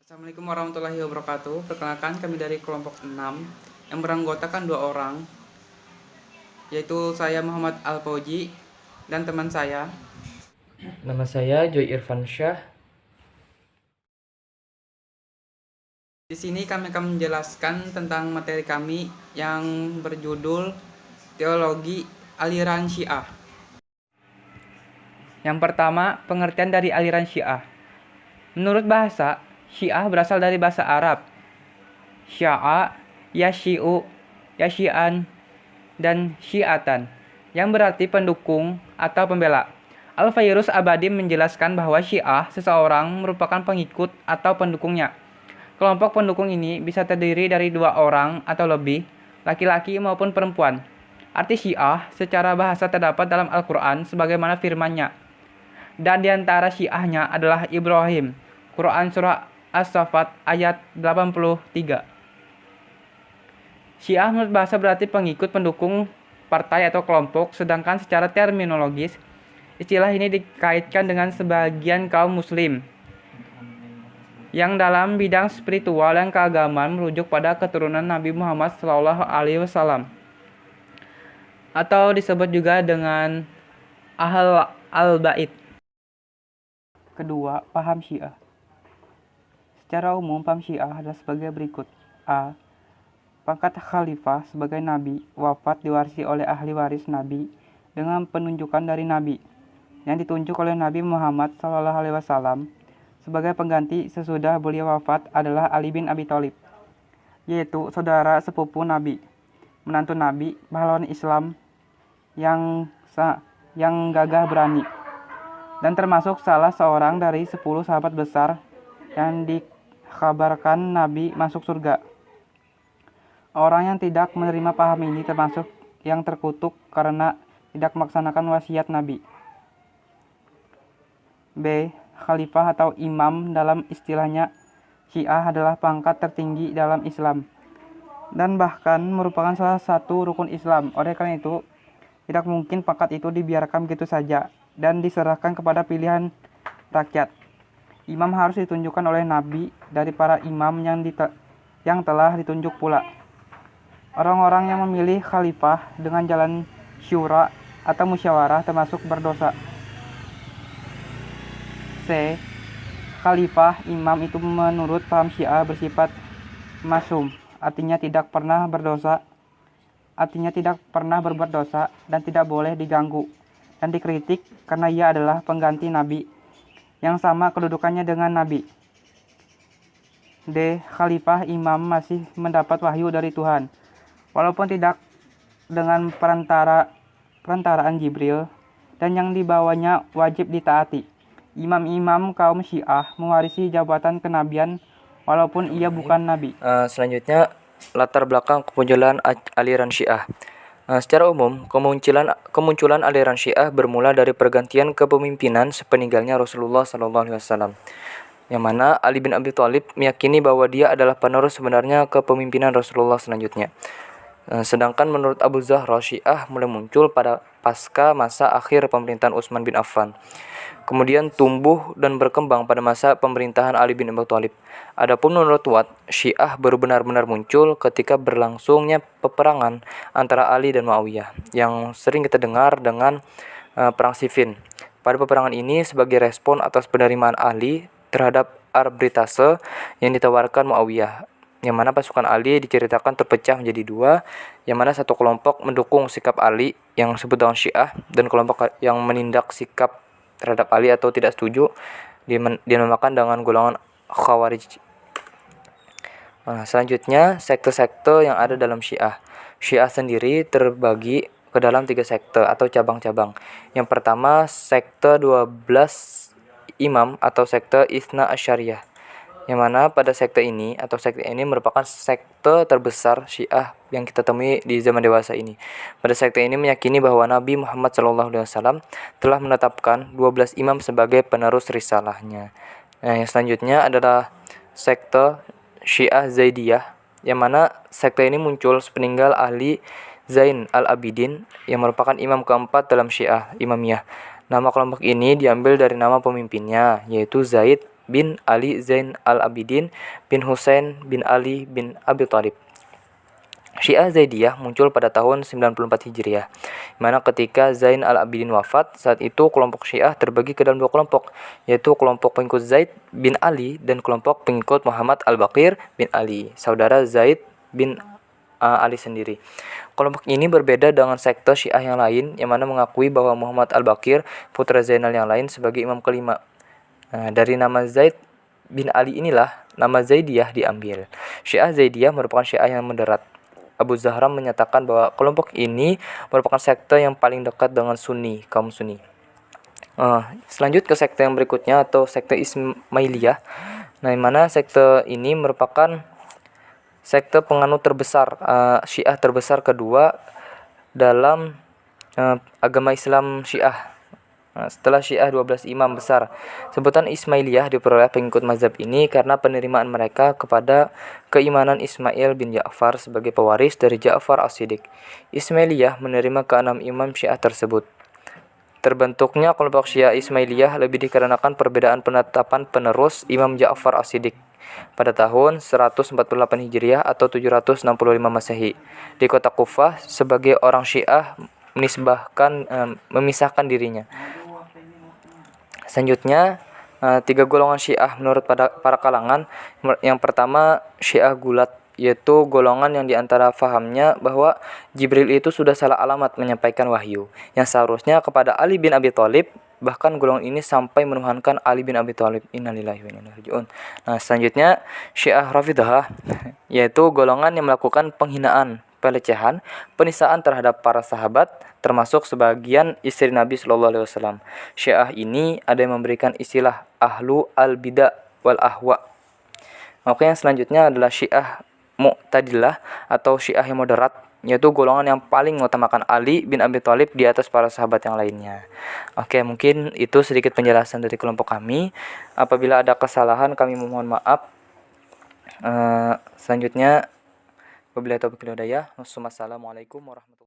Assalamualaikum warahmatullahi wabarakatuh. Perkenalkan, kami dari kelompok 6 yang beranggotakan 2 orang, yaitu saya Muhammad Al-Fauji dan teman saya. Nama saya Joy Irfan Syah. Di sini kami akan menjelaskan tentang materi kami yang berjudul Teologi Aliran Syiah. Yang pertama, pengertian dari aliran Syiah. Menurut bahasa, Syiah berasal dari bahasa Arab Sya'a, Yasyi'u, Yasyi'an, dan Syi'atan, yang berarti pendukung atau pembela. Al-Fayruz Abadi menjelaskan bahwa Syiah seseorang merupakan pengikut atau pendukungnya. Kelompok pendukung ini bisa terdiri dari 2 orang atau lebih, laki-laki maupun perempuan. Arti Syiah secara bahasa terdapat dalam Al-Quran sebagaimana firman-Nya. Dan diantara Syiahnya adalah Ibrahim. Quran Surah As-Saffat ayat 83. Syiah menurut bahasa berarti pengikut, pendukung, partai atau kelompok, sedangkan secara terminologis, istilah ini dikaitkan dengan sebagian kaum muslim yang dalam bidang spiritual dan keagamaan merujuk pada keturunan Nabi Muhammad SAW, atau disebut juga dengan Ahl al-Bait. Kedua, paham Syiah. Secara umum, paham Syiah adalah sebagai berikut. A. Pangkat khalifah sebagai nabi wafat diwarisi oleh ahli waris nabi dengan penunjukan dari nabi yang ditunjuk oleh Nabi Muhammad SAW sebagai pengganti sesudah beliau wafat adalah Ali bin Abi Thalib, yaitu saudara sepupu Nabi, menantu Nabi, pahlawan Islam yang gagah berani, dan termasuk salah seorang dari 10 sahabat besar yang dikabarkan Nabi masuk surga. Orang yang tidak menerima paham ini termasuk yang terkutuk karena tidak melaksanakan wasiat Nabi. B. Khalifah atau imam dalam istilahnya Syiah adalah pangkat tertinggi dalam Islam dan bahkan merupakan salah satu rukun Islam. Oleh karena itu, tidak mungkin pangkat itu dibiarkan begitu saja dan diserahkan kepada pilihan rakyat. Imam harus ditunjukkan oleh Nabi dari para imam yang telah ditunjuk pula. Orang-orang yang memilih khalifah dengan jalan syura atau musyawarah termasuk berdosa. C. Khalifah imam itu menurut paham Syiah bersifat masum, artinya tidak pernah berbuat dosa dan tidak boleh diganggu dan dikritik karena ia adalah pengganti Nabi yang sama kedudukannya dengan Nabi. D. Khalifah imam masih mendapat wahyu dari Tuhan, walaupun tidak dengan perantaraan Jibril, dan yang dibawanya wajib ditaati. Imam-imam kaum Syiah mewarisi jabatan kenabian walaupun ia bukan nabi. Selanjutnya, latar belakang kemunculan aliran Syiah. Secara umum, kemunculan aliran Syiah bermula dari pergantian kepemimpinan sepeninggalnya Rasulullah SAW, yang mana Ali bin Abi Thalib meyakini bahwa dia adalah penerus sebenarnya kepemimpinan Rasulullah selanjutnya. Sedangkan menurut Abu Zahra, Syiah mulai muncul pada pasca masa akhir pemerintahan Utsman bin Affan, kemudian tumbuh dan berkembang pada masa pemerintahan Ali bin Abi Thalib. Adapun menurut Watt, Syiah baru benar-benar muncul ketika berlangsungnya peperangan antara Ali dan Muawiyah, yang sering kita dengar dengan Perang Siffin. Pada peperangan ini, sebagai respon atas penerimaan Ali terhadap arbitrase yang ditawarkan Muawiyah, yang mana pasukan Ali diceritakan terpecah menjadi 2, yang mana satu kelompok mendukung sikap Ali yang disebut dengan Syiah, dan kelompok yang menindak sikap terhadap Ali atau tidak setuju dinamakan dengan golongan Khawarij. Selanjutnya, sekte-sekte yang ada dalam Syiah. Syiah sendiri terbagi ke dalam 3 sekte atau cabang-cabang. Yang pertama, sekte 12 imam atau sekte Itsna Asyariyah, yang mana pada sekte ini merupakan sekte terbesar Syiah yang kita temui di zaman dewasa ini. Pada sekte ini meyakini bahwa Nabi Muhammad SAW telah menetapkan 12 imam sebagai penerus risalahnya. Yang selanjutnya adalah sekte Syiah Zaidiyah, yang mana sekte ini muncul sepeninggal Ali Zain al-Abidin yang merupakan imam keempat dalam Syiah Imamiyah. Nama kelompok ini diambil dari nama pemimpinnya, yaitu Zaid bin Ali Zain al-Abidin bin Husain bin Ali bin Abi Thalib. Syiah Zaidiyah muncul pada tahun 94 Hijriah, mana ketika Zain al-Abidin wafat. Saat itu kelompok Syiah terbagi ke dalam dua kelompok, yaitu kelompok pengikut Zaid bin Ali dan kelompok pengikut Muhammad al-Baqir bin Ali, saudara Zaid bin Ali sendiri. Kelompok ini berbeda dengan sekte Syiah yang lain, yang mana mengakui bahwa Muhammad al-Baqir, putra Zainal yang lain, sebagai imam kelima. Dari nama Zaid bin Ali inilah nama Zaidiyah diambil. Syiah Zaidiyah merupakan Syiah yang moderat. Abu Zahram menyatakan bahwa kelompok ini merupakan sekte yang paling dekat dengan Sunni, kaum Sunni. Selanjut ke sekte yang berikutnya, atau sekte Ismailiyah. Yang mana sekte ini merupakan sekte penganut terbesar, Syiah terbesar kedua dalam agama Islam Syiah. Setelah Syiah 12 imam besar. Sebutan Ismailiyah diperoleh pengikut mazhab ini karena penerimaan mereka kepada keimanan Ismail bin Ja'far sebagai pewaris dari Ja'far as-Siddiq. Ismailiyah menerima keenam imam Syiah tersebut. Terbentuknya kelompok Syiah Ismailiyah lebih dikarenakan perbedaan penetapan penerus Imam Ja'far as-Siddiq pada tahun 148 Hijriah atau 765 Masehi di kota Kufah. Sebagai orang Syiah memisahkan dirinya. Selanjutnya, tiga golongan Syiah menurut para kalangan. Yang pertama, Syiah Gulat, yaitu golongan yang diantara fahamnya bahwa Jibril itu sudah salah alamat menyampaikan wahyu yang seharusnya kepada Ali bin Abi Thalib. Bahkan golongan ini sampai menuhankan Ali bin Abi Thalib. Innalillahi wa inna ilaihi raji'un. Selanjutnya, Syiah Rafidhah, yaitu golongan yang melakukan penghinaan, pelecehan, penistaan terhadap para sahabat, termasuk sebagian istri Nabi Shallallahu Alaihi Wasallam. Syiah ini ada yang memberikan istilah ahlu al-bidah wal ahwa. Oke, yang selanjutnya adalah Syiah Mu'tadilah atau Syiah yang moderat, yaitu golongan yang paling mengutamakan Ali bin Abi Thalib di atas para sahabat yang lainnya. Oke, mungkin itu sedikit penjelasan dari kelompok kami. Apabila ada kesalahan, kami memohon maaf. Selanjutnya, wabillahi taufiq wal hidayah. Wassalamualaikum warahmatullahi wabarakatuh.